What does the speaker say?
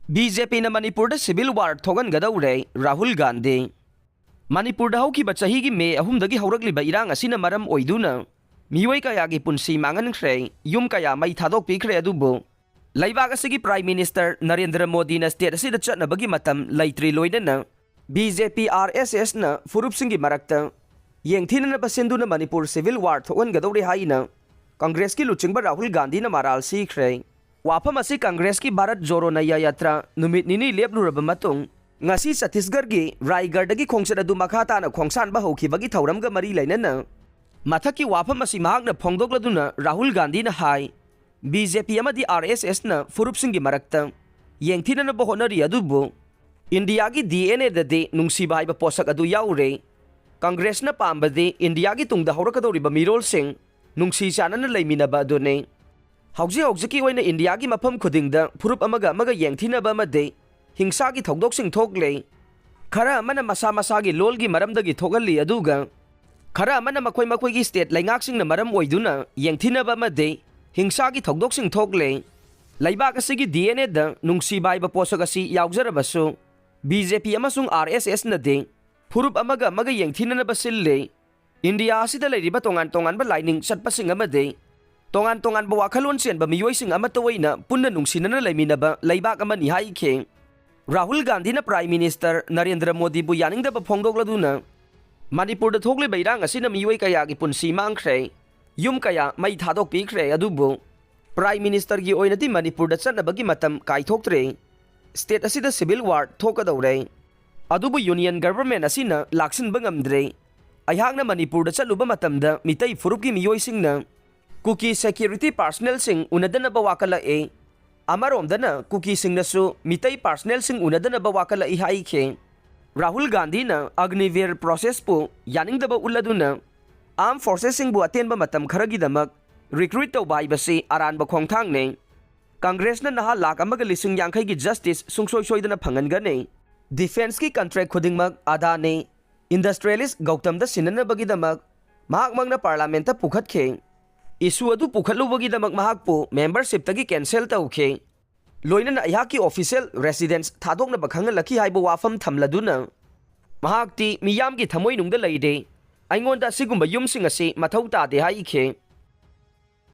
BJP na Manipur da civil war thogan gadawre Rahul Gandhi. Manipur da hauki ba chahi gi May 3 dagi haurakliba irang asina maram oiduna miwai kaya gi punsi mangan khre yum kaya mai thadok pi khre adubo laibag asigi Prime Minister Narendra Modi na state asida chatna bagi matam laitri loidana BJP RSS na furup singi marakta yengthina na pasendu na Manipur civil war thogan gadawre haina Congress ki luchingba Rahul Gandhi na maral si khre wafam asi Congress ki Bharat Jodo Naya Yatra numit nini lepluraba matung ngasi Chhattisgarh gi Raigarh dagi khongsat adu makha na khongsan ba hokibagi thauram ga mari lainana mathaki wafam asi mahak na phongdokladuna Rahul Gandhi na hai BJP amadi RSS na furup singi marakta yengthina na bahonari adubu India gi DNA dade nungsiba haiba posak adu yaure Congress na pambade India gi tungda haurakadoriba mirol sing nungsi chana na laiminaba adune Hauji oina India gi mafam khudingda furup amaga yengthinaba amade hingsa gi thokdoksing thokle khara amana masa gi lol gi maramda gi thogalli aduga khara amana makoi gi state laingaksing na maram oiduna yengthinaba amade hingsa gi thokdoksing thokle laibak asigi DNA da nungsi baiba posak asi yaujarabasu BJP amasung RSS na de furup amaga yengthinaba sille India asida leiriba tongan ba lining chatpasing amade tongan ba wakhalon chen ba miyoising amatoina punna nungsinana laiminaba laibak amani haike Rahul Gandhi na Prime Minister Narendra Modi bu yaningda ba phongdokladuna Manipur da thogle bairang asina miyoi kaya gi punsi mangkhre yum kaya mai thadok pi khre adubu Prime Minister gi oinati Manipur da channa bagi matam kaithoktre state asida civil war thokadore adubu union government asina laksin bangamdre ayhakna Manipur da chaluba matamda mitai furup gi miyoisingna Kuki security personnel sing unadana ba wakala e amarom dana kuki sing nasu mitai personnel sing unadana ba wakala i haike Rahul Gandhi na Agniveer process po yaning da ba uladuna armed forces sing bu aten ba matam kharagi damak recruit to bai basi aran ba khongthang ne Congress na naha lak amaga lising yangkhai gi justice sungsoi dana phangan gane defense ki contract khuding mag ada ne industrialist Gautam da sinana bagi damak mahak magna parliament ta pukhat khe Isu adu pukhatlubagi damak mahakpo membership tagi cancel tauke loinana ayaki official residence thadokna bakhanga laki haibo wafam thamladuna mahakti miyam gi thamoi nungda leide aingonda sigumba yumsing ase mathau ta de haike